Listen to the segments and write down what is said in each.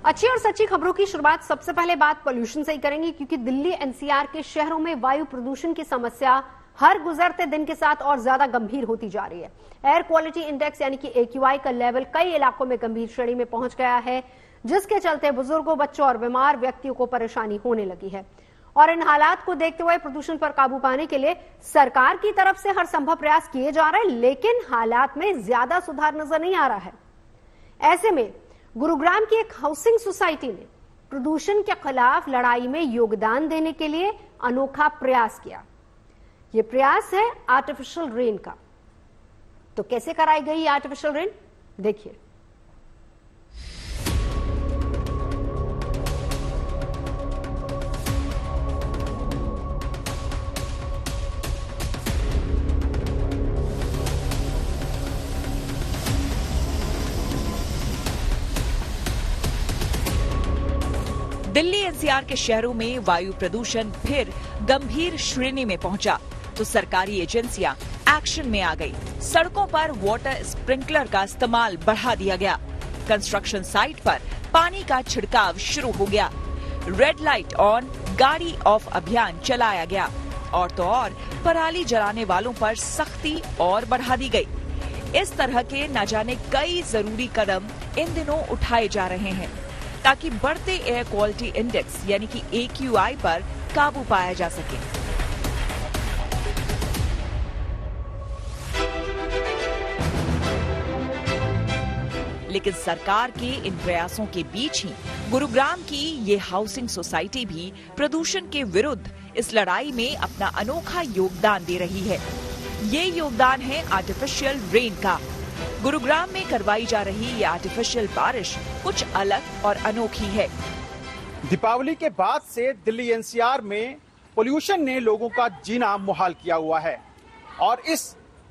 अच्छी और सच्ची खबरों की शुरुआत सबसे पहले बात पोल्यूशन से ही करेंगे, क्योंकि दिल्ली एनसीआर के शहरों में वायु प्रदूषण की समस्या हर गुजरते दिन के साथ और ज्यादा गंभीर होती जा रही है। एयर क्वालिटी इंडेक्स यानी कि AQI का लेवल कई इलाकों में गंभीर श्रेणी में पहुंच गया है, जिसके चलते बुजुर्गों, बच्चों और बीमार व्यक्तियों को परेशानी होने लगी है। और इन हालात को देखते हुए प्रदूषण पर काबू पाने के लिए सरकार की तरफ से हर संभव प्रयास किए जा रहे हैं, लेकिन हालात में ज्यादा सुधार नजर नहीं आ रहा है। ऐसे में गुरुग्राम की एक हाउसिंग सोसाइटी ने प्रदूषण के खिलाफ लड़ाई में योगदान देने के लिए अनोखा प्रयास किया। यह प्रयास है आर्टिफिशियल रेन का। तो कैसे कराई गई आर्टिफिशियल रेन, देखिए। दिल्ली एनसीआर के शहरों में वायु प्रदूषण फिर गंभीर श्रेणी में पहुंचा, तो सरकारी एजेंसियां एक्शन में आ गई। सड़कों पर वाटर स्प्रिंकलर का इस्तेमाल बढ़ा दिया गया। कंस्ट्रक्शन साइट पर पानी का छिड़काव शुरू हो गया। रेड लाइट ऑन, गाड़ी ऑफ अभियान चलाया गया। और तो और पराली जलाने वालों पर सख्ती और बढ़ा दी गई। इस तरह के न जाने कई जरूरी कदम इन दिनों उठाए जा रहे हैं ताकि बढ़ते एयर क्वालिटी इंडेक्स यानी कि AQI पर काबू पाया जा सके। लेकिन सरकार के इन प्रयासों के बीच ही गुरुग्राम की ये हाउसिंग सोसाइटी भी प्रदूषण के विरुद्ध इस लड़ाई में अपना अनोखा योगदान दे रही है। ये योगदान है आर्टिफिशियल रेन का। गुरुग्राम में करवाई जा रही ये आर्टिफिशियल बारिश कुछ अलग और अनोखी है। दीपावली के बाद से दिल्ली एनसीआर में पोल्यूशन ने लोगों का जीना मुहाल किया हुआ है और इस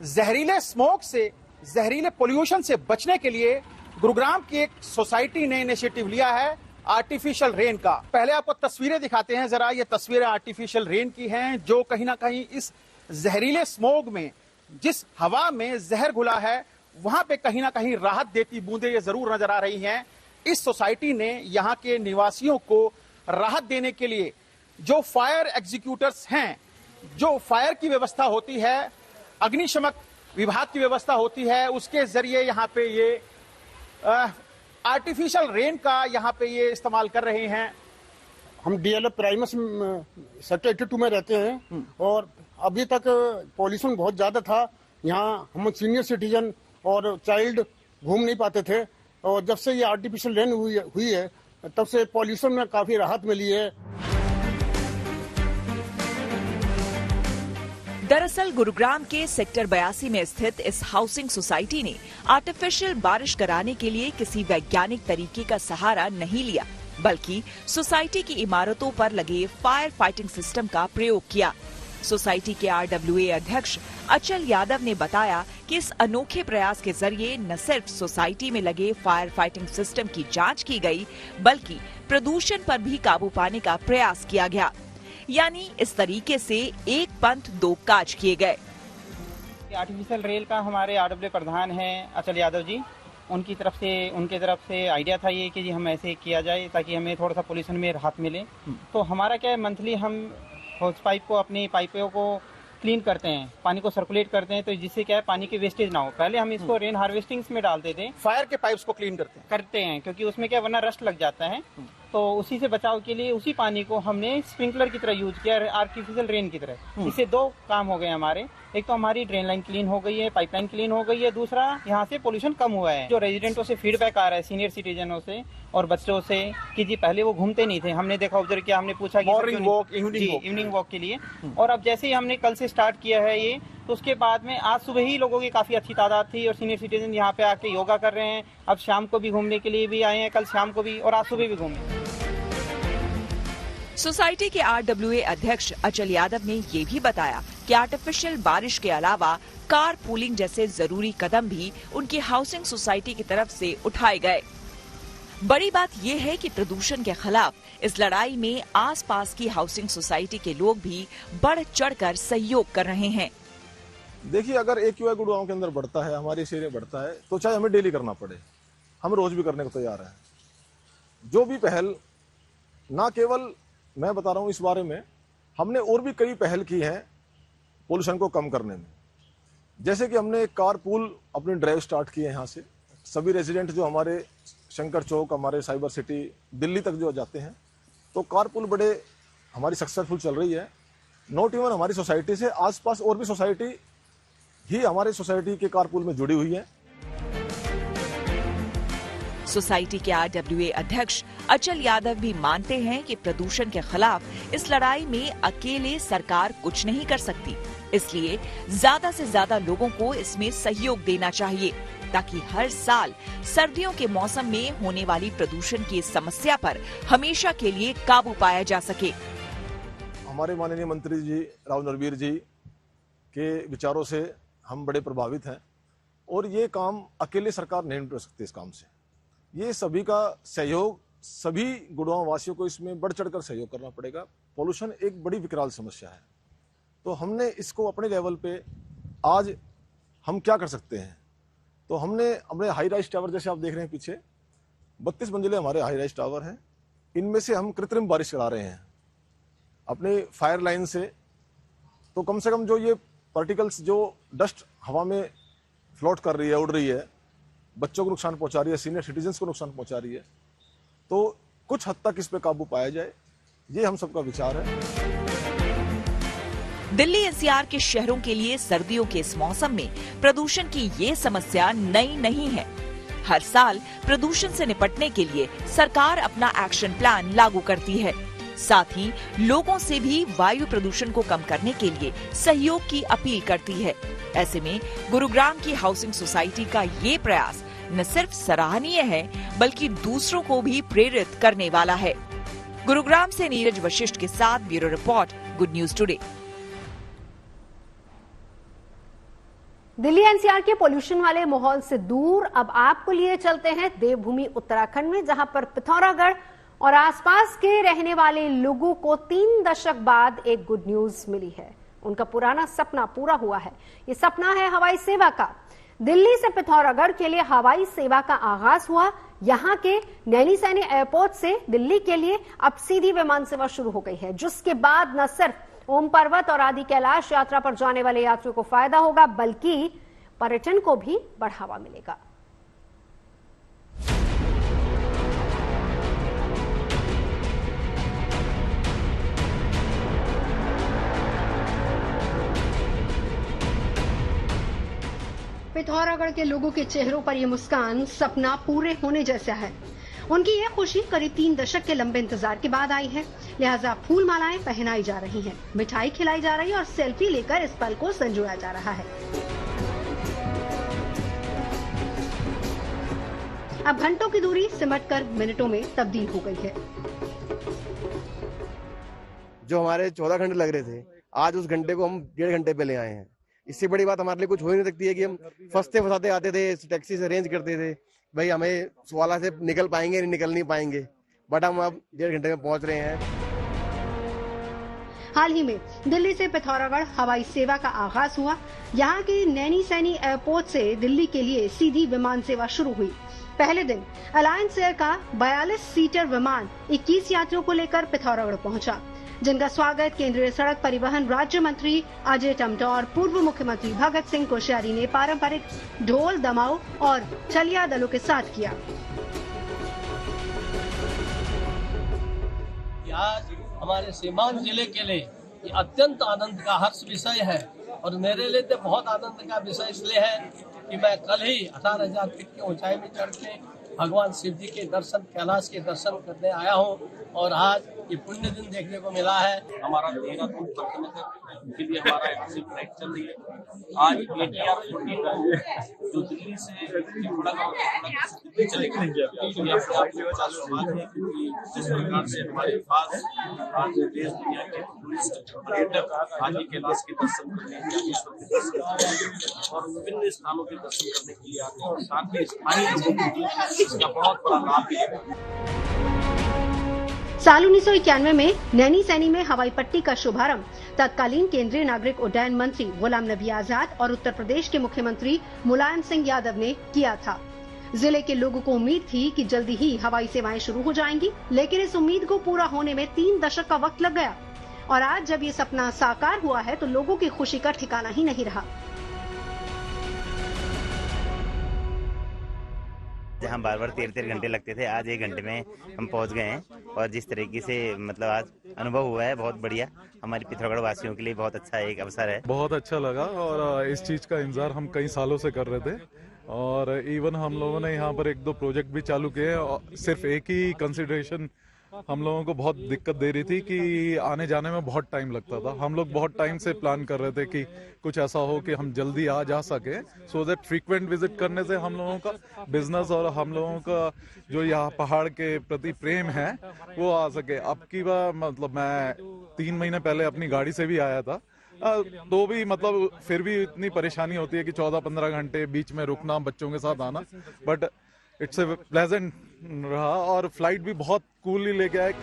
जहरीले स्मोक से, जहरीले पोल्यूशन से बचने के लिए गुरुग्राम की एक सोसाइटी ने इनिशिएटिव लिया है आर्टिफिशियल रेन का। पहले आपको तस्वीरें दिखाते हैं जरा। ये तस्वीरें आर्टिफिशियल रेन की हैं, जो कहीं ना कहीं इस जहरीले स्मोक में, जिस हवा में जहर घुला है, वहां पे कहीं ना कहीं राहत देती बूंदें ये जरूर नजर आ रही हैं। इस सोसाइटी ने यहाँ के निवासियों को राहत देने के लिए जो फायर एग्जीक्यूटर्स हैं, जो फायर की व्यवस्था होती है, अग्निशमक विभाग की व्यवस्था होती है, उसके जरिए यहाँ पे ये आर्टिफिशियल रेन का यहाँ पे ये इस्तेमाल कर रहे हैं। हम DLF प्राइमस सेक्टर 82 में रहते हैं और अभी तक पॉल्यूशन बहुत ज्यादा था। यहाँ हम सीनियर सिटीजन और चाइल्ड घूम नहीं पाते थे, और जब से ये आर्टिफिशियल रेन हुई है तब से पॉल्यूशन में काफी राहत मिली है। दरअसल गुरुग्राम के सेक्टर 82 में स्थित इस हाउसिंग सोसाइटी ने आर्टिफिशियल बारिश कराने के लिए किसी वैज्ञानिक तरीके का सहारा नहीं लिया, बल्कि सोसाइटी की इमारतों पर लगे फायर फाइटिंग सिस्टम का प्रयोग किया। सोसाइटी के RWA अध्यक्ष अचल यादव ने बताया कि इस अनोखे प्रयास के जरिए न सिर्फ सोसाइटी में लगे फायर फाइटिंग सिस्टम की जांच की गई, बल्कि प्रदूषण पर भी काबू पाने का प्रयास किया गया। यानी इस तरीके से एक पंथ दो काज किए गए। आर्टिफिशियल रेल का हमारे RWA प्रधान हैं अचल यादव जी, उनकी तरफ से आइडिया था ये कि जी हम ऐसे किया जाए ताकि हमें थोड़ा सा पोल्यूशन में राहत मिले। तो हमारा क्या है, मंथली हम हॉस पाइप को, अपनी पाइपों को क्लीन करते हैं, पानी को सर्कुलेट करते हैं, तो जिससे क्या है पानी की वेस्टेज ना हो। पहले हम इसको रेन हार्वेस्टिंग्स में डालते थे, फायर के पाइप्स को क्लीन करते हैं क्योंकि उसमें क्या वरना रस्ट लग जाता है। तो उसी से बचाव के लिए उसी पानी को हमने स्प्रिंकलर की तरह यूज किया, आर्टिफिशियल रेन की तरह। इससे दो काम हो गए हमारे। एक तो हमारी ड्रेन लाइन क्लीन हो गई है, पाइपलाइन क्लीन हो गई है, दूसरा यहाँ से पोल्यूशन कम हुआ है। जो रेजिडेंटों से फीडबैक आ रहा है, सीनियर सिटीजनों से और बच्चों से, कि जी पहले वो घूमते नहीं थे, हमने देखा, ऑब्जर्व किया, हमने पूछा मॉर्निंग वॉक, इवनिंग वॉक के लिए। और अब जैसे ही हमने कल से स्टार्ट किया है ये, तो उसके बाद में आज सुबह ही लोगों की काफी अच्छी तादाद थी और सीनियर सिटीजन यहाँ पे आके योगा कर रहे हैं। अब शाम को भी घूमने के लिए भी आए हैं, कल शाम को भी और आज सुबह भी घूमे। सोसाइटी के RWA अध्यक्ष अचल यादव ने ये भी बताया कि आर्टिफिशियल बारिश के अलावा कार पूलिंग जैसे जरूरी कदम भी उनकी हाउसिंग सोसाइटी की तरफ से उठाए गए। बड़ी बात यह है कि प्रदूषण के खिलाफ इस लड़ाई में आसपास की हाउसिंग सोसाइटी के लोग भी बढ़ चढ़कर सहयोग कर रहे हैं। देखिए, अगर AQI गुड़गांव के अंदर बढ़ता है, हमारे शहर में बढ़ता है, तो चाहे हमें डेली करना पड़े, हम रोज भी करने को तैयार हैं। जो भी पहल, ना केवल मैं बता रहा हूं इस बारे में, हमने और भी कई पहल की हैं पोल्यूशन को कम करने में। जैसे कि हमने एक कारपूल अपनी ड्राइव स्टार्ट की है, यहाँ से सभी रेजिडेंट जो हमारे शंकर चौक, हमारे साइबर सिटी, दिल्ली तक जो जाते हैं, तो कारपूल बड़े हमारी सक्सेसफुल चल रही है। नॉट इवन हमारी सोसाइटी से, आसपास और भी सोसाइटी ही हमारे सोसाइटी के कारपूल में जुड़ी हुई है। सोसाइटी के RWA अध्यक्ष अचल यादव भी मानते हैं कि प्रदूषण के खिलाफ इस लड़ाई में अकेले सरकार कुछ नहीं कर सकती, इसलिए ज्यादा से ज्यादा लोगों को इसमें सहयोग देना चाहिए ताकि हर साल सर्दियों के मौसम में होने वाली प्रदूषण की समस्या पर हमेशा के लिए काबू पाया जा सके। हमारे माननीय मंत्री जी राव नरवीर जी के विचारों से हम बड़े प्रभावित हैं और ये काम अकेले सरकार नहीं कर सकती। इस काम से ये सभी का सहयोग, सभी गुड़गांव वासियों को इसमें बढ़ चढ़कर सहयोग करना पड़ेगा। पोल्यूशन एक बड़ी विकराल समस्या है, तो हमने इसको अपने लेवल पे आज हम क्या कर सकते हैं, तो हमने अपने हाई राइज टावर, जैसे आप देख रहे हैं पीछे 32 मंजिले हमारे हाई राइज टावर हैं, इनमें से हम कृत्रिम बारिश करा रहे हैं अपने फायर लाइन से। तो कम से कम जो ये पार्टिकल्स, जो डस्ट हवा में फ्लोट कर रही है, उड़ रही है, बच्चों को नुकसान पहुंचा रही है, सीनियर सिटीजन्स को नुकसान पहुंचा रही है, तो कुछ हद तक इस पे काबू पाया जाए, ये हम सबका विचार है। दिल्ली NCR के शहरों के लिए सर्दियों के इस मौसम में प्रदूषण की ये समस्या नई नहीं है। हर साल प्रदूषण से निपटने के लिए सरकार अपना एक्शन प्लान लागू करती है। साथ ही लोगों से भी वायु प्रदूषण को कम करने के लिए सहयोग की अपील करती है। ऐसे में गुरुग्राम की हाउसिंग सोसाइटी का ये प्रयास न सिर्फ सराहनीय है बल्कि दूसरों को भी प्रेरित करने वाला है। गुरुग्राम से नीरज वशिष्ठ के साथ bureau report, good news today. Delhi NCR के पोल्यूशन वाले माहौल से दूर अब आपको लिए चलते हैं देवभूमि उत्तराखंड में, जहां पर पिथौरागढ़ और आसपास के रहने वाले लोगों को 3 दशक बाद एक गुड न्यूज मिली है। उनका पुराना सपना पूरा हुआ है। ये सपना है हवाई सेवा का। दिल्ली से पिथौरागढ़ के लिए हवाई सेवा का आगाज हुआ। यहां के नैनी सैनी एयरपोर्ट से दिल्ली के लिए अब सीधी विमान सेवा शुरू हो गई है, जिसके बाद न सिर्फ ओम पर्वत और आदि कैलाश यात्रा पर जाने वाले यात्रियों को फायदा होगा, बल्कि पर्यटन को भी बढ़ावा मिलेगा। पिथौरागढ़ के लोगों के चेहरों पर यह मुस्कान सपना पूरे होने जैसा है। उनकी यह खुशी करीब 3 दशक के लंबे इंतजार के बाद आई है। लिहाजा फूल मालाएं पहनाई जा रही हैं, मिठाई खिलाई जा रही है और सेल्फी लेकर इस पल को संजोया जा रहा है। अब घंटों की दूरी सिमटकर मिनटों में तब्दील हो गई है। जो हमारे 14 घंटे लग रहे थे, आज उस घंटे को हम 1.5 घंटे पे ले आए हैं। इससे बड़ी बात हमारे लिए कुछ हो ही नहीं सकती है कि हम फंसते फंसाते आते थे, टैक्सी से अरेंज करते थे, भाई हमें स्वाला से निकल पाएंगे नहीं निकल नहीं पाएंगे, बट हम अब 1.5 घंटे में पहुंच रहे हैं। हाल ही में दिल्ली से पिथौरागढ़ हवाई सेवा का आगाज हुआ। यहाँ के नैनी सैनी एयरपोर्ट से दिल्ली के लिए सीधी विमान सेवा शुरू हुई। पहले दिन अलायंस एयर का 42 सीटर विमान 21 यात्रियों को लेकर पिथौरागढ़ पहुंचा, जिनका स्वागत केंद्रीय सड़क परिवहन राज्य मंत्री अजय टमटौर, पूर्व मुख्यमंत्री भगत सिंह कोश्यारी ने पारंपरिक ढोल, दमाऊ और चलिया दलों के साथ किया। आज हमारे सीमांत जिले के लिए ये अत्यंत आनंद का हर्ष विषय है और मेरे लिए तो बहुत आनंद का विषय इसलिए है कि मैं कल ही 18,000 फीट की ऊंचाई में चढ़ के भगवान शिव जी के दर्शन, कैलाश के दर्शन करने आया हूँ और आज ये पुण्य दिन देखने को मिला है। हमारा देहरादून के लिए हमारा एक्टिव फ्लाइट चल रही है। आज ATR-14 जो दिल्ली से दिल्ली चलेगी, ये अपने आप में बड़ा शुरुआत है, क्योंकि जिस प्रकार से हमारे पास आज देश दुनिया के टूरिस्ट पर्यटक आदि कैलाश के दर्शन करने, नागेश्वर के दर्शन करने और विभिन्न स्थानों के दर्शन करने के लिए आते हैं और साथ ही स्थानीय लोगों को भी इसका बहुत बड़ा लाभ मिलेगा। साल 1991 में नैनी सैनी में हवाई पट्टी का शुभारंभ तत्कालीन केंद्रीय नागरिक उड्डयन मंत्री गुलाम नबी आजाद और उत्तर प्रदेश के मुख्यमंत्री मुलायम सिंह यादव ने किया था। जिले के लोगों को उम्मीद थी कि जल्दी ही हवाई सेवाएं शुरू हो जाएंगी, लेकिन इस उम्मीद को पूरा होने में 3 दशक का वक्त लग गया और आज जब ये सपना साकार हुआ है तो लोगों की खुशी का ठिकाना ही नहीं रहा। जहाँ बार 13 घंटे लगते थे, आज 1 घंटे में हम पहुँच गए हैं और जिस तरीके से मतलब आज अनुभव हुआ है बहुत बढ़िया, हमारे पिथौरागढ़ वासियों के लिए बहुत अच्छा एक अवसर है। बहुत अच्छा लगा और इस चीज का इंतजार हम कई सालों से कर रहे थे और इवन हम लोगों ने यहाँ पर 1-2 प्रोजेक्ट भी चालू किए और सिर्फ एक ही कंसिडरेशन हम लोगों को बहुत दिक्कत दे रही थी कि आने जाने में बहुत टाइम लगता था। हम लोग बहुत टाइम से प्लान कर रहे थे कि कुछ ऐसा हो कि हम जल्दी आ जा सके, सो दैट फ्रीक्वेंट विजिट करने से हम लोगों का बिजनेस और हम लोगों का जो यहाँ पहाड़ के प्रति प्रेम है वो आ सके। अब की बार मतलब मैं 3 महीने पहले अपनी गाड़ी से भी आया था, तो भी मतलब फिर भी इतनी परेशानी होती है कि 14-15 घंटे बीच में रुकना, बच्चों के साथ आना, बट इट्स ए प्लेजेंट रहा और फ्लाइट भी बहुत कूलली ले गया है।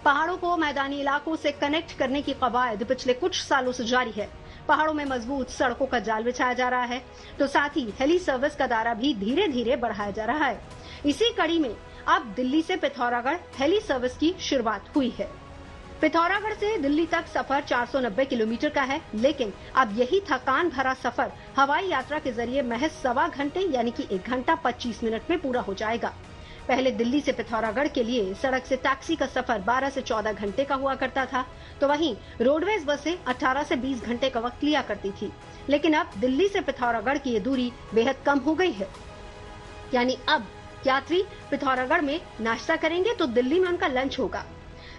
पहाड़ों को मैदानी इलाकों से कनेक्ट करने की कवायद पिछले कुछ सालों से जारी है। पहाड़ों में मजबूत सड़कों का जाल बिछाया जा रहा है, तो साथ ही हेली सर्विस का दायरा भी धीरे धीरे बढ़ाया जा रहा है। इसी कड़ी में अब दिल्ली से पिथौरागढ़ हेली सर्विस की शुरुआत हुई है। पिथौरागढ़ से दिल्ली तक सफर 490 किलोमीटर का है, लेकिन अब यही थकान भरा सफर हवाई यात्रा के जरिए महज 1.25 घंटे यानी कि 1 घंटा 25 मिनट में पूरा हो जाएगा। पहले दिल्ली से पिथौरागढ़ के लिए सड़क से टैक्सी का सफर 12 से 14 घंटे का हुआ करता था, तो वहीं रोडवेज बसें 18 से 20 घंटे का वक्त लिया करती थी। लेकिन अब दिल्ली से पिथौरागढ़ की ये दूरी बेहद कम हो गई है, यानी अब यात्री पिथौरागढ़ में नाश्ता करेंगे तो दिल्ली में उनका लंच होगा।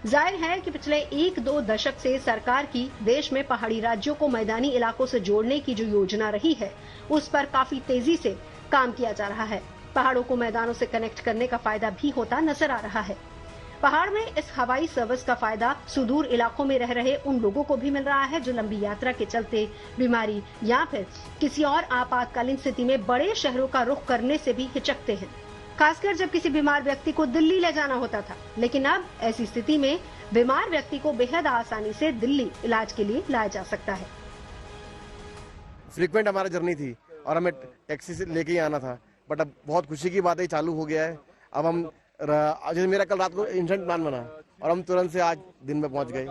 जाहिर है कि पिछले 1-2 दशक से सरकार की देश में पहाड़ी राज्यों को मैदानी इलाकों से जोड़ने की जो योजना रही है, उस पर काफी तेजी से काम किया जा रहा है। पहाड़ों को मैदानों से कनेक्ट करने का फायदा भी होता नजर आ रहा है। पहाड़ में इस हवाई सर्विस का फायदा सुदूर इलाकों में रह रहे उन लोगों को भी मिल रहा है जो लंबी यात्रा के चलते बीमारी या फिर किसी और आपातकालीन स्थिति में बड़े शहरों का रुख करने से भी हिचकते हैं, खासकर जब किसी बीमार व्यक्ति को दिल्ली ले जाना होता था। लेकिन अब ऐसी स्थिति में बीमार व्यक्ति को बेहद आसानी से दिल्ली इलाज के लिए लाया जा सकता है। फ्रीक्वेंट हमारा जर्नी थी और हमें टैक्सी से लेके ही आना था, बट अब बहुत खुशी की बात है, चालू हो गया है। अब हम जैसे मेरा कल रात को इंस्टेंट प्लान बना और हम तुरंत से आज दिन में पहुंच गए।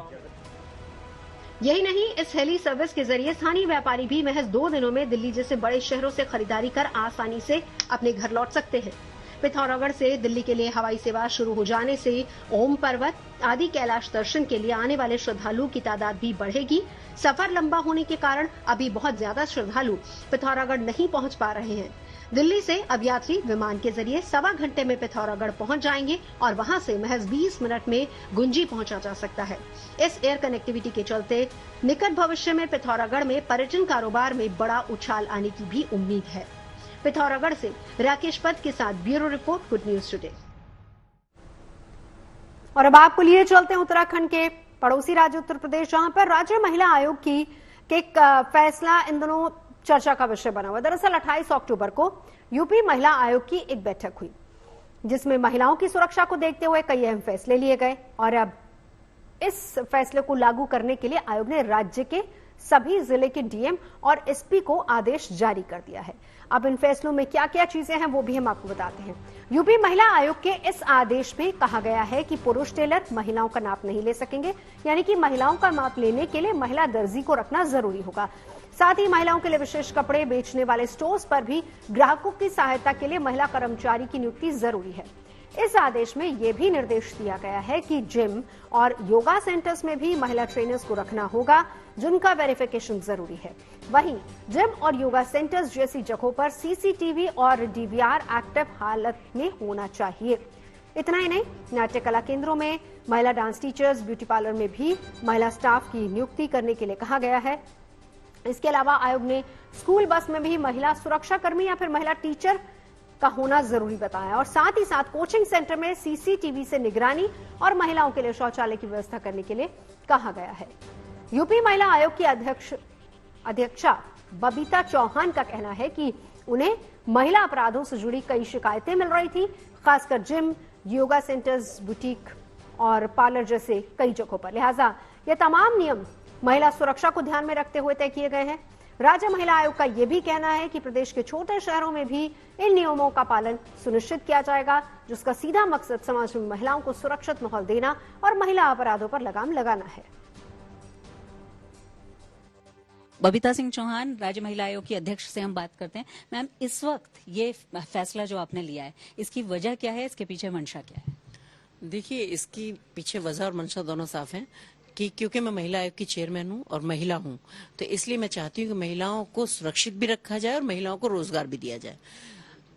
यही नहीं, इस हेली सर्विस के जरिए स्थानीय व्यापारी भी महज 2 दिनों में दिल्ली जैसे बड़े शहरों से खरीदारी कर आसानी से अपने घर लौट सकते हैं। पिथौरागढ़ से दिल्ली के लिए हवाई सेवा शुरू हो जाने से ओम पर्वत आदि कैलाश दर्शन के लिए आने वाले श्रद्धालुओं की तादाद भी बढ़ेगी। सफर लंबा होने के कारण अभी बहुत ज्यादा श्रद्धालु पिथौरागढ़ नहीं पहुंच पा रहे हैं। दिल्ली से अब यात्री विमान के जरिए 1.25 घंटे में पिथौरागढ़ पहुंच जाएंगे और वहां से महज 20 मिनट में गुंजी पहुंचा जा सकता है। इस एयर कनेक्टिविटी के चलते निकट भविष्य में पिथौरागढ़ में पर्यटन कारोबार में बड़ा उछाल आने की भी उम्मीद है। पिथौरागढ़ से राकेश पद के साथ bureau report, good news today. और अब आपको लिए चलते हैं उत्तराखंड के पड़ोसी राज्य उत्तर प्रदेश, जहां पर राज्य महिला आयोग की फैसला इन दिनों चर्चा का विषय बना हुआ। दरअसल 28 अक्टूबर को यूपी महिला आयोग की एक बैठक हुई, जिसमें महिलाओं की सुरक्षा को देखते हुए कई अहम फैसले लिए गए और अब इस फैसले को लागू करने के लिए आयोग ने राज्य के सभी जिले के डीएम और एसपी को आदेश जारी कर दिया है। अब इन फैसलों में क्या क्या चीजें हैं वो भी हम आपको बताते हैं। यूपी महिला आयोग के इस आदेश में कहा गया है कि पुरुष टेलर महिलाओं का नाप नहीं ले सकेंगे, यानी कि महिलाओं का नाप लेने के लिए महिला दर्जी को रखना जरूरी होगा। साथ ही महिलाओं के लिए विशेष कपड़े बेचने वाले स्टोर्स पर भी ग्राहकों की सहायता के लिए महिला कर्मचारी की नियुक्ति जरूरी है। इस आदेश में यह भी निर्देश दिया गया है कि जिम और योगा सेंटर्स में भी महिला ट्रेनर्स को रखना होगा, जिनका वेरिफिकेशन जरूरी है। वहीं जिम और योगा सेंटर्स जैसी जगहों पर सीसीटीवी और डीवीआर एक्टिव हालत में होना चाहिए। इतना ही नहीं, नाट्य कला केंद्रों में महिला डांस टीचर्स, ब्यूटी पार्लर में भी महिला स्टाफ की नियुक्ति करने के लिए कहा गया है। इसके अलावा आयोग ने स्कूल बस में भी महिला सुरक्षा कर्मी या फिर महिला टीचर का होना जरूरी बताया और साथ ही साथ कोचिंग सेंटर में सीसीटीवी से निगरानी और महिलाओं के लिए शौचालय की व्यवस्था करने के लिए कहा गया है। यूपी महिला आयोग की अध्यक्षा बबीता चौहान का कहना है कि उन्हें महिला अपराधों से जुड़ी कई शिकायतें मिल रही थी, खासकर जिम, योगा सेंटर्स, बुटीक और पार्लर जैसे कई जगहों पर। लिहाजा ये तमाम नियम महिला सुरक्षा को ध्यान में रखते हुए तय किए गए हैं। राज्य महिला आयोग का यह भी कहना है कि प्रदेश के छोटे शहरों में भी इन नियमों का पालन सुनिश्चित किया जाएगा, जिसका सीधा मकसद समाज में महिलाओं को सुरक्षित माहौल देना और महिला अपराधों पर लगाम लगाना है। बबीता सिंह चौहान, राज्य महिला आयोग की अध्यक्ष से हम बात करते हैं। मैम, इस वक्त ये फैसला जो आपने लिया है, इसकी वजह क्या है, इसके पीछे मंशा क्या है? देखिए, इसकी पीछे वजह और मंशा दोनों साफ हैं कि क्योंकि मैं महिला आयोग की चेयरमैन हूं और महिला हूं, तो इसलिए मैं चाहती हूं कि महिलाओं को सुरक्षित भी रखा जाए और महिलाओं को रोजगार भी दिया जाए।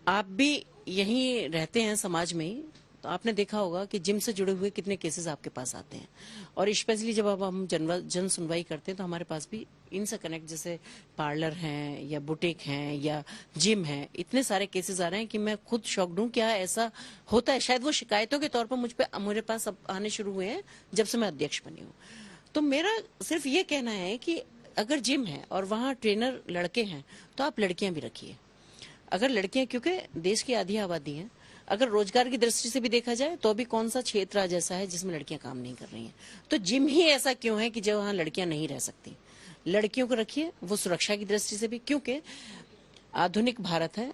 आप भी यहीं रहते हैं समाज में ही, तो आपने देखा होगा कि जिम से जुड़े हुए कितने केसेस आपके पास आते हैं, और स्पेशली जब अब हम जन सुनवाई करते हैं तो हमारे पास भी इनसे कनेक्ट जैसे पार्लर हैं या बुटीक हैं या जिम हैं, इतने सारे केसेस आ रहे हैं कि मैं खुद शॉक्ड हूं। क्या ऐसा होता है? शायद वो शिकायतों के तौर पर मेरे पास अब आने शुरू हुए हैं जब से मैं अध्यक्ष बनी हूँ। तो मेरा सिर्फ ये कहना है कि अगर जिम है और वहाँ ट्रेनर लड़के हैं तो आप लड़कियां भी रखिए। अगर लड़कियां, क्योंकि देश की आधी आबादी है, अगर रोजगार की दृष्टि से भी देखा जाए तो अभी कौन सा क्षेत्र आज ऐसा है जिसमें लड़कियां काम नहीं कर रही हैं? तो जिम ही ऐसा क्यों है कि जब वहां लड़कियां नहीं रह सकती? लड़कियों को रखिए, वो सुरक्षा की दृष्टि से भी, क्योंकि आधुनिक भारत है,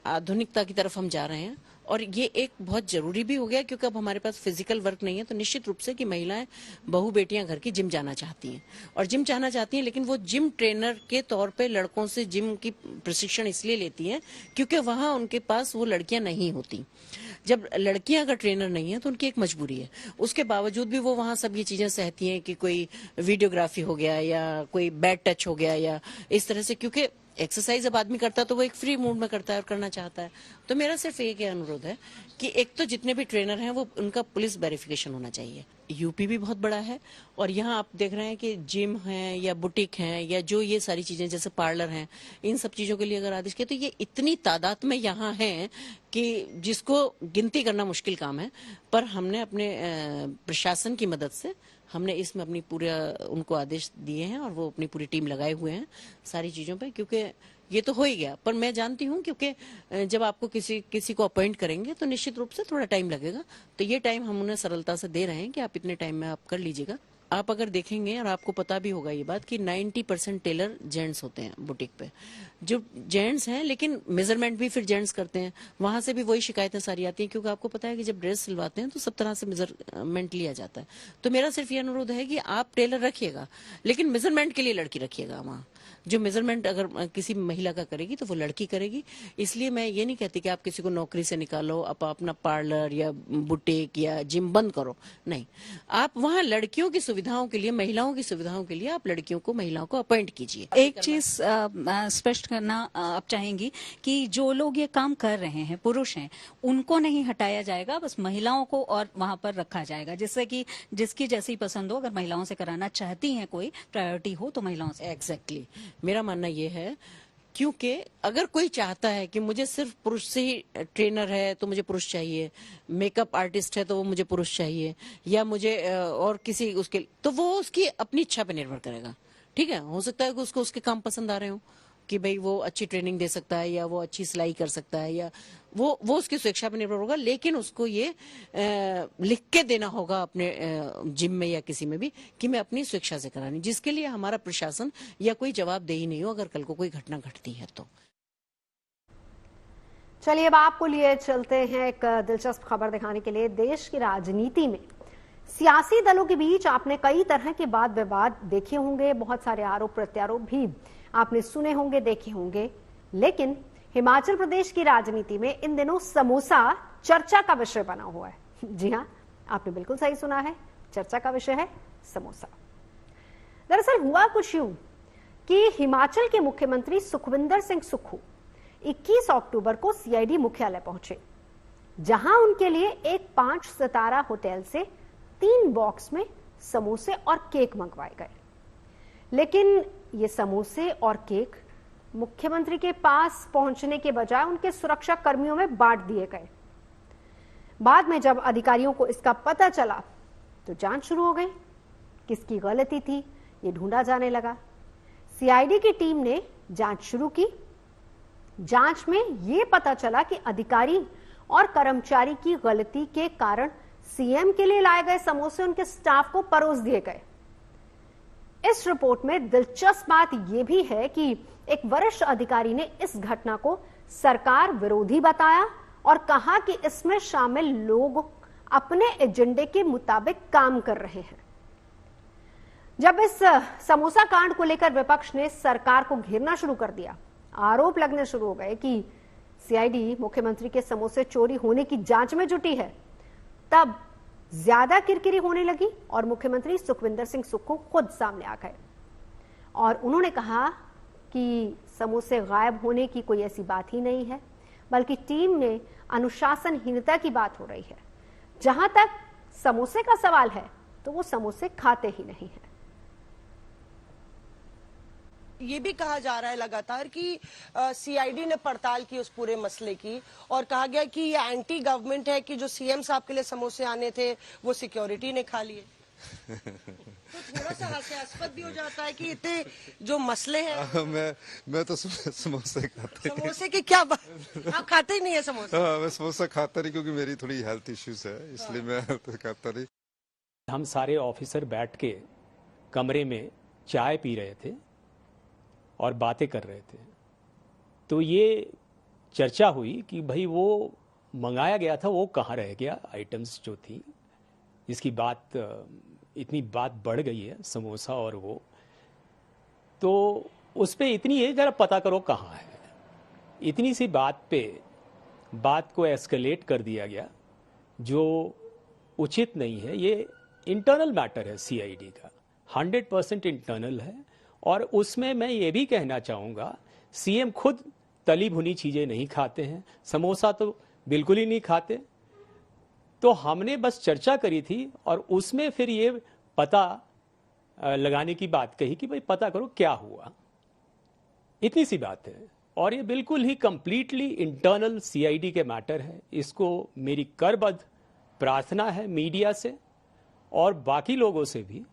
आधुनिकता की तरफ हम जा रहे हैं और ये एक बहुत जरूरी भी हो गया, क्योंकि अब हमारे पास फिजिकल वर्क नहीं है। तो निश्चित रूप से कि महिलाएं, बहू बेटियां घर की जिम जाना चाहती हैं और जिम जाना चाहती हैं, लेकिन वो जिम ट्रेनर के तौर पे लड़कों से जिम की प्रशिक्षण इसलिए लेती हैं क्योंकि वहां उनके पास वो लड़कियां नहीं होती। जब लड़कियां अगर ट्रेनर नहीं है तो उनकी एक मजबूरी है, उसके बावजूद भी वो वहां सब ये चीजें सहती हैं कि कोई वीडियोग्राफी हो गया या कोई बैड टच हो गया या इस तरह से, क्योंकि एक्सरसाइज जब आदमी करता है तो वो एक फ्री मूड में करता है और करना चाहता है। तो मेरा सिर्फ एक अनुरोध है कि एक तो जितने भी ट्रेनर हैं वो उनका पुलिस वेरिफिकेशन होना चाहिए। यूपी भी बहुत बड़ा है और यहाँ आप देख रहे हैं कि जिम है या बुटीक हैं या जो ये सारी चीजें जैसे पार्लर हैं, इन सब चीजों के लिए अगर आदेश किया तो ये इतनी तादाद में यहाँ हैं कि जिसको गिनती करना मुश्किल काम है। पर हमने अपने प्रशासन की मदद से हमने इसमें अपनी पूरा उनको आदेश दिए हैं और वो अपनी पूरी टीम लगाए हुए हैं सारी चीजों पे, क्योंकि ये तो हो ही गया। पर मैं जानती हूँ क्योंकि जब आपको किसी को अपॉइंट करेंगे तो निश्चित रूप से थोड़ा टाइम लगेगा, तो ये टाइम हम उन्हें सरलता से दे रहे हैं कि आप इतने टाइम में आप कर लीजिएगा। आप अगर देखेंगे और आपको पता भी होगा ये बात कि 90% टेलर जेंट्स होते हैं बुटीक पे, जो जेंट्स हैं, लेकिन मेजरमेंट भी फिर जेंट्स करते हैं। वहां से भी वही शिकायतें सारी आती हैं, क्योंकि आपको पता है कि जब ड्रेस सिलवाते हैं तो सब तरह से मेजरमेंट लिया जाता है। तो मेरा सिर्फ ये अनुरोध है कि आप टेलर रखिएगा, लेकिन मेजरमेंट के लिए लड़की रखिएगा। वहाँ जो मेजरमेंट अगर किसी महिला का करेगी तो वो लड़की करेगी। इसलिए मैं ये नहीं कहती कि आप किसी को नौकरी से निकालो, आप अपना पार्लर या बुटीक या जिम बंद करो, नहीं। आप वहाँ लड़कियों की सुविधाओं के लिए, महिलाओं की सुविधाओं के लिए आप लड़कियों को, महिलाओं को अपॉइंट कीजिए। एक चीज स्पष्ट करना आप चाहेंगी कि जो लोग ये काम कर रहे हैं, पुरुष हैं, उनको नहीं हटाया जाएगा, बस महिलाओं को और वहां पर रखा जाएगा, जिससे कि जिसकी जैसी पसंद हो, अगर महिलाओं से कराना चाहती हैं, कोई प्रायोरिटी हो तो महिलाओं से। एग्जैक्टली मेरा मानना ये है, क्योंकि अगर कोई चाहता है कि मुझे सिर्फ पुरुष से ही ट्रेनर है तो मुझे पुरुष चाहिए, मेकअप आर्टिस्ट है तो वो मुझे पुरुष चाहिए, या मुझे और किसी उसके, तो वो उसकी अपनी इच्छा पर निर्भर करेगा। ठीक है, हो सकता है कि उसको उसके काम पसंद आ रहे हो, कि भाई वो अच्छी ट्रेनिंग दे सकता है या वो अच्छी सिलाई कर सकता है, या वो उसकी स्वेच्छा पर निर्भर होगा, लेकिन उसको ये लिख के देना होगा अपने जिम में या किसी में भी कि मैं अपनी स्वेच्छा से करानी, जिसके लिए हमारा प्रशासन या कोई जवाबदेही नहीं हो अगर कल को कोई घटना घटती है तो। चलिए अब आपको लिए चलते हैं एक दिलचस्प खबर दिखाने के लिए। देश की राजनीति में सियासी दलों के बीच आपने कई तरह के वाद विवाद देखे होंगे, बहुत सारे आरोप प्रत्यारोप भी आपने सुने होंगे, देखे होंगे, लेकिन हिमाचल प्रदेश की राजनीति में इन दिनों समोसा चर्चा का विषय बना हुआ है। जी हां, आपने बिल्कुल सही सुना है, चर्चा का विषय है समोसा। दरअसल हुआ कुछ यूं कि हिमाचल के मुख्यमंत्री सुखविंदर सिंह सुक्खू 21 अक्टूबर को सीआईडी मुख्यालय पहुंचे, जहां उनके लिए एक 5 सितारा होटल से 3 बॉक्स में समोसे और केक मंगवाए गए। लेकिन ये समोसे और केक मुख्यमंत्री के पास पहुंचने के बजाय उनके सुरक्षा कर्मियों में बांट दिए गए। बाद में जब अधिकारियों को इसका पता चला तो जांच शुरू हो गई। किसकी गलती थी ये ढूंढा जाने लगा। सीआईडी की टीम ने जांच शुरू की। जांच में ये पता चला कि अधिकारी और कर्मचारी की गलती के कारण सीएम के लिए लाए गए समोसे उनके स्टाफ को परोस दिए गए। इस रिपोर्ट में दिलचस्प बात यह भी है कि एक वरिष्ठ अधिकारी ने इस घटना को सरकार विरोधी बताया और कहा कि इसमें शामिल लोग अपने एजेंडे के मुताबिक काम कर रहे हैं। जब इस समोसा कांड को लेकर विपक्ष ने सरकार को घेरना शुरू कर दिया, आरोप लगने शुरू हो गए कि सीआईडी मुख्यमंत्री के समोसे चोरी होने की जांच में जुटी है, तब ज्यादा किरकिरी होने लगी और मुख्यमंत्री सुखविंदर सिंह सुक्खू खुद सामने आ गए और उन्होंने कहा कि समोसे गायब होने की कोई ऐसी बात ही नहीं है, बल्कि टीम में अनुशासनहीनता की बात हो रही है। जहां तक समोसे का सवाल है तो वो समोसे खाते ही नहीं है। ये भी कहा जा रहा है लगातार कि सीआईडी ने पड़ताल की उस पूरे मसले की और कहा गया कि ये एंटी गवर्नमेंट है कि जो सीएम साहब के लिए समोसे आने थे वो सिक्योरिटी ने खा लिए। तो थोड़ा सा हास्यास्पद भी हो जाता है कि इतने जो मसले हैं। मैं तो समोसे खाता हूं। समोसे की क्या बात, आप खाते ही नहीं है समोसे? हाँ, मैं समोसा खाता नहीं क्योंकि मेरी थोड़ी हेल्थ इश्यूज है, इसलिए मैं तो खाता नहीं। हम सारे ऑफिसर बैठ के कमरे में चाय पी रहे थे और बातें कर रहे थे, तो ये चर्चा हुई कि भाई वो मंगाया गया था वो कहाँ रह गया, आइटम्स जो थी, इसकी बात इतनी बात बढ़ गई है समोसा और वो, तो उस पे इतनी है जरा पता करो कहाँ है। इतनी सी बात पे बात को एस्केलेट कर दिया गया जो उचित नहीं है। ये इंटरनल मैटर है सीआईडी का, 100% इंटरनल है और उसमें मैं ये भी कहना चाहूँगा सीएम खुद तली भुनी चीज़ें नहीं खाते हैं, समोसा तो बिल्कुल ही नहीं खाते। तो हमने बस चर्चा करी थी और उसमें फिर ये पता लगाने की बात कही कि भाई पता करो क्या हुआ, इतनी सी बात है। और ये बिल्कुल ही कंप्लीटली इंटरनल सीआईडी के मैटर है। इसको मेरी करबद्ध प्रार्थना है मीडिया से और बाकी लोगों से भी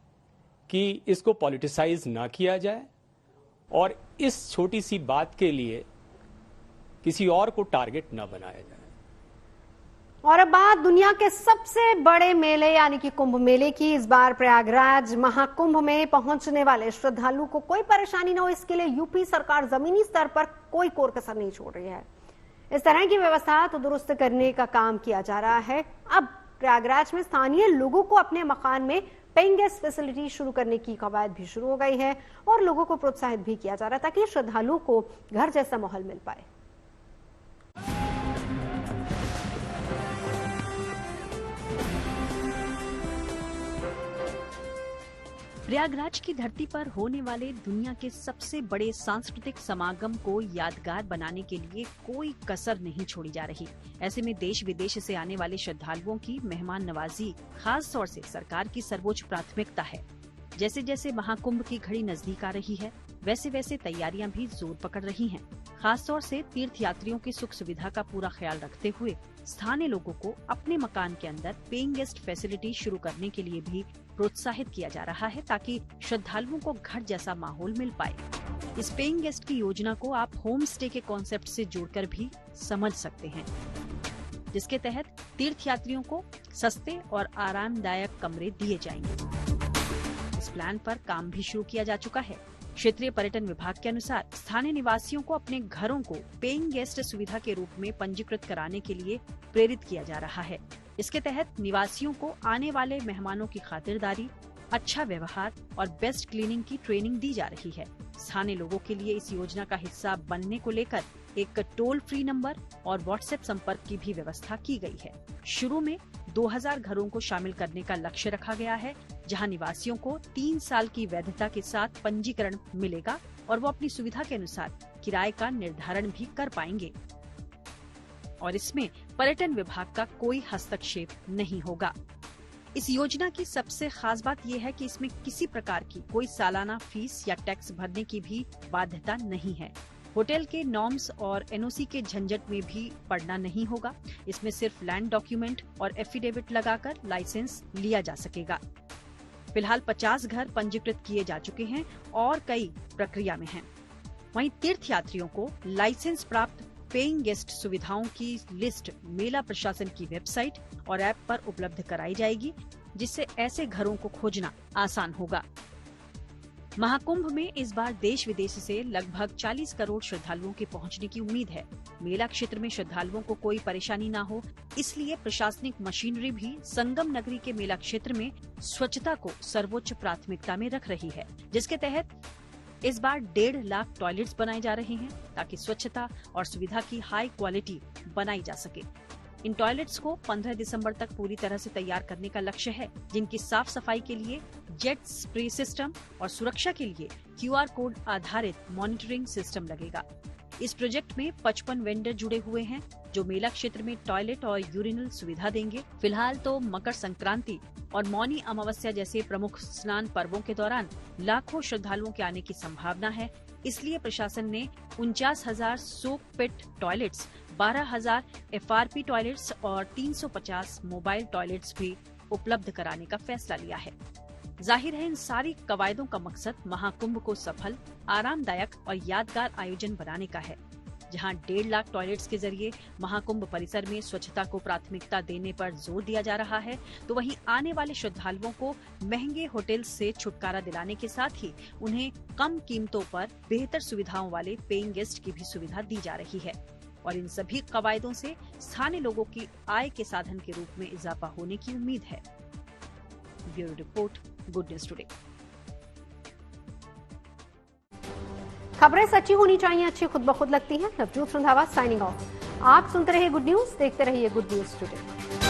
कि इसको पॉलिटिसाइज ना किया जाए और इस छोटी सी बात के लिए किसी और को टारगेट ना बनाया जाए। और अब बात दुनिया के सबसे बड़े मेले यानी कि कुंभ मेले की। इस बार प्रयागराज महाकुंभ में पहुंचने वाले श्रद्धालु को कोई परेशानी न हो, इसके लिए यूपी सरकार जमीनी स्तर पर कोई कोर कसर नहीं छोड़ रही है। इस तरह की व्यवस्था तो दुरुस्त करने का काम किया जा रहा है। अब प्रयागराज में स्थानीय लोगों को अपने मकान में पेइंग गेस्ट फैसिलिटी शुरू करने की कवायद भी शुरू हो गई है और लोगों को प्रोत्साहित भी किया जा रहा है ताकि श्रद्धालुओं को घर जैसा माहौल मिल पाए। प्रयागराज की धरती पर होने वाले दुनिया के सबसे बड़े सांस्कृतिक समागम को यादगार बनाने के लिए कोई कसर नहीं छोड़ी जा रही। ऐसे में देश विदेश से आने वाले श्रद्धालुओं की मेहमान नवाजी खास तौर से सरकार की सर्वोच्च प्राथमिकता है। जैसे जैसे महाकुंभ की घड़ी नजदीक आ रही है, वैसे वैसे तैयारियां भी जोर पकड़ रही हैं। खास तौर से तीर्थ यात्रियों की सुख सुविधा का पूरा ख्याल रखते हुए स्थानीय लोगों को अपने मकान के अंदर पेइंग गेस्ट फैसिलिटी शुरू करने के लिए भी प्रोत्साहित किया जा रहा है ताकि श्रद्धालुओं को घर जैसा माहौल मिल पाए। इस पेइंग गेस्ट की योजना को आप होम स्टे के कॉन्सेप्ट से जोड़कर भी समझ सकते हैं, जिसके तहत तीर्थ यात्रियों को सस्ते और आरामदायक कमरे दिए जाएंगे। इस प्लान पर काम भी शुरू किया जा चुका है। क्षेत्रीय पर्यटन विभाग के अनुसार स्थानीय निवासियों को अपने घरों को पेइंग गेस्ट सुविधा के रूप में पंजीकृत कराने के लिए प्रेरित किया जा रहा है। इसके तहत निवासियों को आने वाले मेहमानों की खातिरदारी, अच्छा व्यवहार और बेस्ट क्लीनिंग की ट्रेनिंग दी जा रही है। स्थानीय लोगों के लिए इस योजना का हिस्सा बनने को लेकर एक टोल फ्री नंबर और व्हाट्सएप संपर्क की भी व्यवस्था की गई है। शुरू में 2000 घरों को शामिल करने का लक्ष्य रखा गया है, जहां निवासियों को 3 साल की वैधता के साथ पंजीकरण मिलेगा और वो अपनी सुविधा के अनुसार किराए का निर्धारण भी कर पाएंगे। और इसमें पर्यटन विभाग का कोई हस्तक्षेप नहीं होगा। इस योजना की सबसे खास बात यह है कि इसमें किसी प्रकार की कोई सालाना फीस या टैक्स भरने की भी बाध्यता नहीं है। होटल के नॉर्म्स और एनओसी के झंझट में भी पड़ना नहीं होगा। इसमें सिर्फ लैंड डॉक्यूमेंट और एफिडेविट लगाकर लाइसेंस लिया जा सकेगा। फिलहाल 50 घर पंजीकृत किए जा चुके हैं और कई प्रक्रिया में हैं। वहीं तीर्थ यात्रियों को लाइसेंस प्राप्त पेइंग गेस्ट सुविधाओं की लिस्ट मेला प्रशासन की वेबसाइट और ऐप पर उपलब्ध कराई जाएगी, जिससे ऐसे घरों को खोजना आसान होगा। महाकुंभ में इस बार देश विदेश से लगभग 40 करोड़ श्रद्धालुओं के पहुंचने की उम्मीद है। मेला क्षेत्र में श्रद्धालुओं को कोई परेशानी न हो, इसलिए प्रशासनिक मशीनरी भी संगम नगरी के मेला क्षेत्र में स्वच्छता को सर्वोच्च प्राथमिकता में रख रही है, जिसके तहत इस बार 1.5 लाख टॉयलेट्स बनाए जा रहे हैं ताकि स्वच्छता और सुविधा की हाई क्वालिटी बनाई जा सके। इन टॉयलेट्स को 15 दिसंबर तक पूरी तरह से तैयार करने का लक्ष्य है, जिनकी साफ सफाई के लिए जेट स्प्रे सिस्टम और सुरक्षा के लिए QR कोड आधारित मॉनिटरिंग सिस्टम लगेगा। इस प्रोजेक्ट में 55 वेंडर जुड़े हुए हैं जो मेला क्षेत्र में टॉयलेट और यूरिनल सुविधा देंगे। फिलहाल तो मकर संक्रांति और मौनी अमावस्या जैसे प्रमुख स्नान पर्वों के दौरान लाखों श्रद्धालुओं के आने की संभावना है, इसलिए प्रशासन ने 49,000 सोक पिट टॉयलेट्स, 12,000 FRP टॉयलेट्स और 350 मोबाइल टॉयलेट्स भी उपलब्ध कराने का फैसला लिया है। जाहिर है इन सारी कवायदों का मकसद महाकुंभ को सफल, आरामदायक और यादगार आयोजन बनाने का है। जहां 1.5 लाख टॉयलेट्स के जरिए महाकुंभ परिसर में स्वच्छता को प्राथमिकता देने पर जोर दिया जा रहा है, तो वहीं आने वाले श्रद्धालुओं को महंगे होटल से छुटकारा दिलाने के साथ ही उन्हें कम कीमतों पर बेहतर सुविधाओं वाले पेइंग गेस्ट की भी सुविधा दी जा रही है। और इन सभी कवायदों से स्थानीय लोगों की आय के साधन के रूप में इजाफा होने की उम्मीद है। Bureau report, good news today. खबरें सच्ची होनी चाहिए, अच्छी खुद ब खुद लगती हैं। Navjot Randhawa signing off. आप सुनते रहिए गुड न्यूज, देखते रहिए गुड न्यूज टुडे।